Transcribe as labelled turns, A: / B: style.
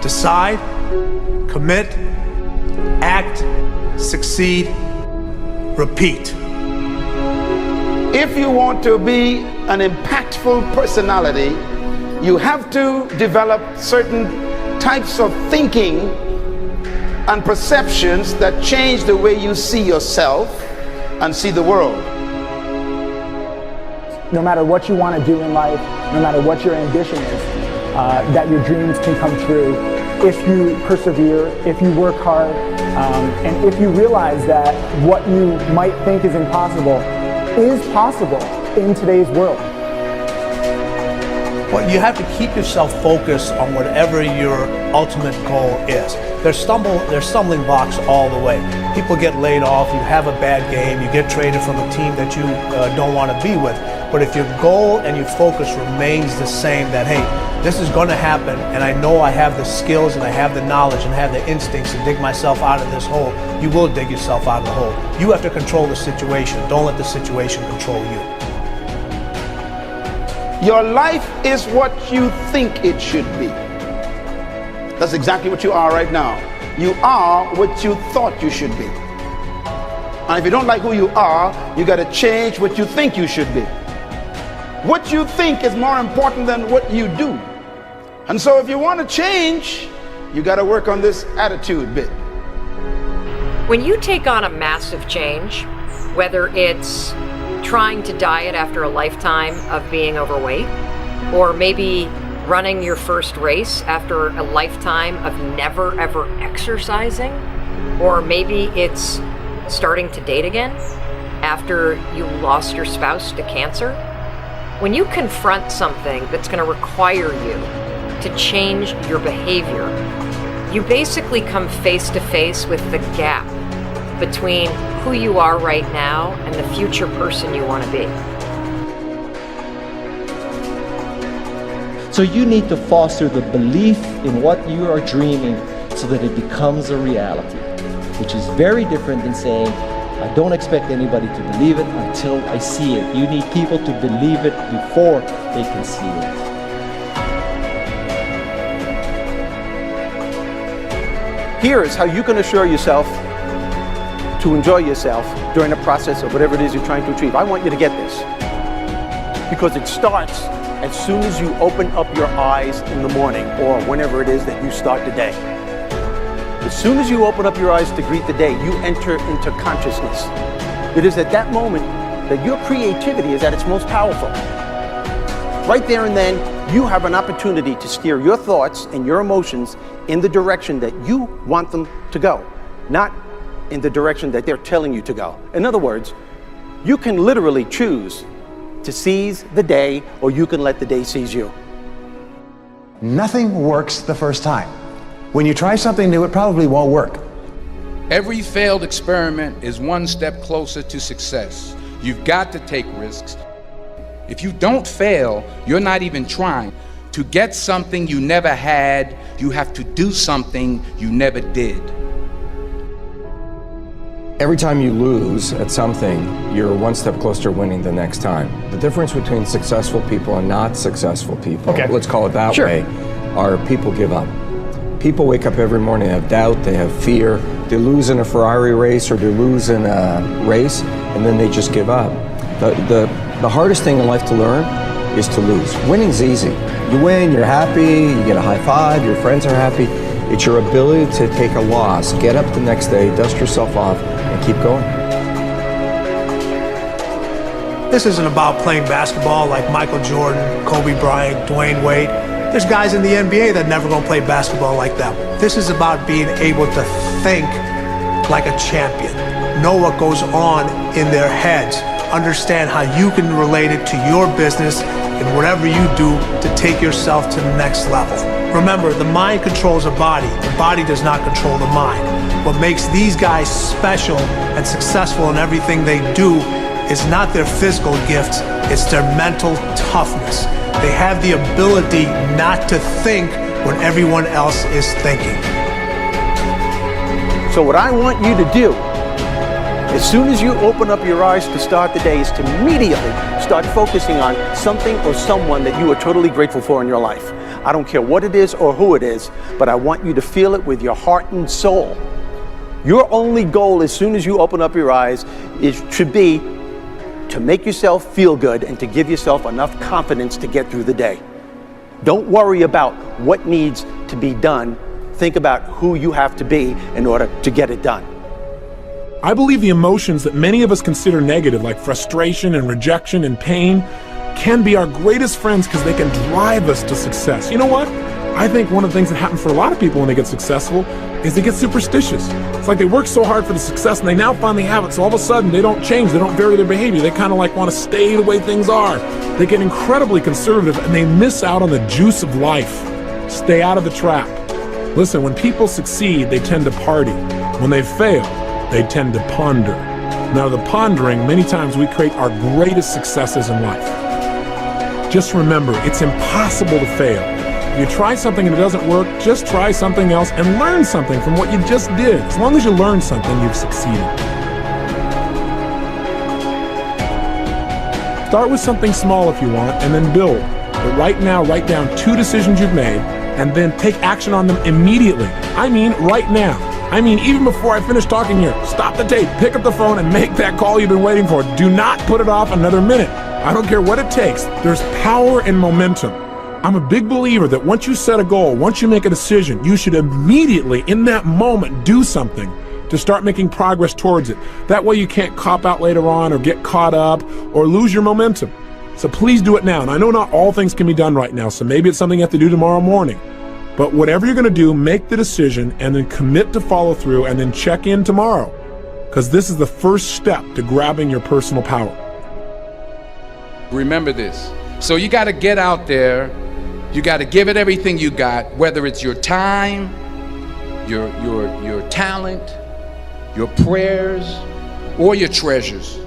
A: Decide, commit, act, succeed, repeat.
B: If you want to be an impactful personality, you have to develop certain types of thinking and perceptions that change the way you see yourself and see the world.
C: No matter what you want to do in life, no matter what your ambition is, that your dreams can come true if you persevere, if you work hard, and if you realize that what you might think is impossible is possible in today's world.
A: Well, you have to keep yourself focused on whatever your ultimate goal is. There's stumbling blocks all the way. People get laid off, you have a bad game, you get traded from a team that you don't want to be with. But if your goal and your focus remains the same, that hey, this is going to happen, and I know I have the skills and I have the knowledge and I have the instincts to dig myself out of this hole, you will dig yourself out of the hole. You have to control the situation. Don't let the situation control you.
B: Your life is what you think it should be. That's exactly what you are right now. You are what you thought you should be. And if you don't like who you are, you got to change what you think you should be. What you think is more important than what you do. And so if you want to change, you got to work on this attitude bit.
D: When you take on a massive change, whether it's trying to diet after a lifetime of being overweight, or maybe running your first race after a lifetime of never ever exercising, or maybe it's starting to date again after you lost your spouse to cancer. When you confront something that's going to require you to change your behavior, you basically come face to face with the gap between who you are right now and the future person you want to be.
E: So you need to foster the belief in what you are dreaming so that it becomes a reality, which is very different than saying, I don't expect anybody to believe it until I see it. You need people to believe it before they can see it.
F: Here is how you can assure yourself to enjoy yourself during the process of whatever it is you're trying to achieve. I want you to get this, because it starts as soon as you open up your eyes in the morning, or whenever it is that you start the day. As soon as you open up your eyes to greet the day, you enter into consciousness. It is at that moment that your creativity is at its most powerful. Right there and then, you have an opportunity to steer your thoughts and your emotions in the direction that you want them to go, not in the direction that they're telling you to go. In other words, you can literally choose to seize the day, or you can let the day seize you.
G: Nothing works the first time. When you try something new, it probably won't work.
H: Every failed experiment is one step closer to success. You've got to take risks. If you don't fail, you're not even trying. To get something you never had, you have to do something you never did.
I: Every time you lose at something, you're one step closer to winning the next time. The difference between successful people and not successful people, let's call it that way, are people give up. People wake up every morning, they have doubt, they have fear, they lose in a Ferrari race or they lose in a race, and then they just give up. The hardest thing in life to learn is to lose. Winning's easy. You win, you're happy, you get a high five, your friends are happy. It's your ability to take a loss, get up the next day, dust yourself off, and keep going.
A: This isn't about playing basketball like Michael Jordan, Kobe Bryant, Dwayne Wade. There's guys in the NBA that never gonna play basketball like them. This is about being able to think like a champion, know what goes on in their heads, understand how you can relate it to your business and whatever you do to take yourself to the next level. Remember, the mind controls the body does not control the mind. What makes these guys special and successful in everything they do is not their physical gifts, it's their mental toughness. They have the ability not to think when everyone else is thinking.
F: So what I want you to do, as soon as you open up your eyes to start the day, is to immediately start focusing on something or someone that you are totally grateful for in your life. I don't care what it is or who it is, but I want you to feel it with your heart and soul. Your only goal as soon as you open up your eyes should be to make yourself feel good and to give yourself enough confidence to get through the day. Don't worry about what needs to be done. Think about who you have to be in order to get it done.
J: I believe the emotions that many of us consider negative, like frustration and rejection and pain, can be our greatest friends because they can drive us to success. You know what? I think one of the things that happens for a lot of people when they get successful is they get superstitious. It's like they work so hard for the success and they now finally have it, so all of a sudden they don't change, they don't vary their behavior, they kind of like want to stay the way things are. They get incredibly conservative and they miss out on the juice of life. Stay out of the trap. Listen, when people succeed, they tend to party. When they fail, they tend to ponder. Now, the pondering, many times we create our greatest successes in life. Just remember, it's impossible to fail. If you try something and it doesn't work, just try something else and learn something from what you just did. As long as you learn something, you've succeeded. Start with something small if you want, and then build. But right now, write down 2 decisions you've made, and then take action on them immediately. I mean, right now. I mean, even before I finish talking here, stop the tape, pick up the phone, and make that call you've been waiting for. Do not put it off another minute. I don't care what it takes. There's power in momentum. I'm a big believer that once you set a goal, once you make a decision, you should immediately, in that moment, do something to start making progress towards it. That way you can't cop out later on or get caught up or lose your momentum. So please do it now. And I know not all things can be done right now, so maybe it's something you have to do tomorrow morning. But whatever you're going to do, make the decision and then commit to follow through and then check in tomorrow. Because this is the first step to grabbing your personal power.
H: Remember this. So you got to get out there. You got to give it everything you got, whether it's your time, your talent, your prayers, or your treasures.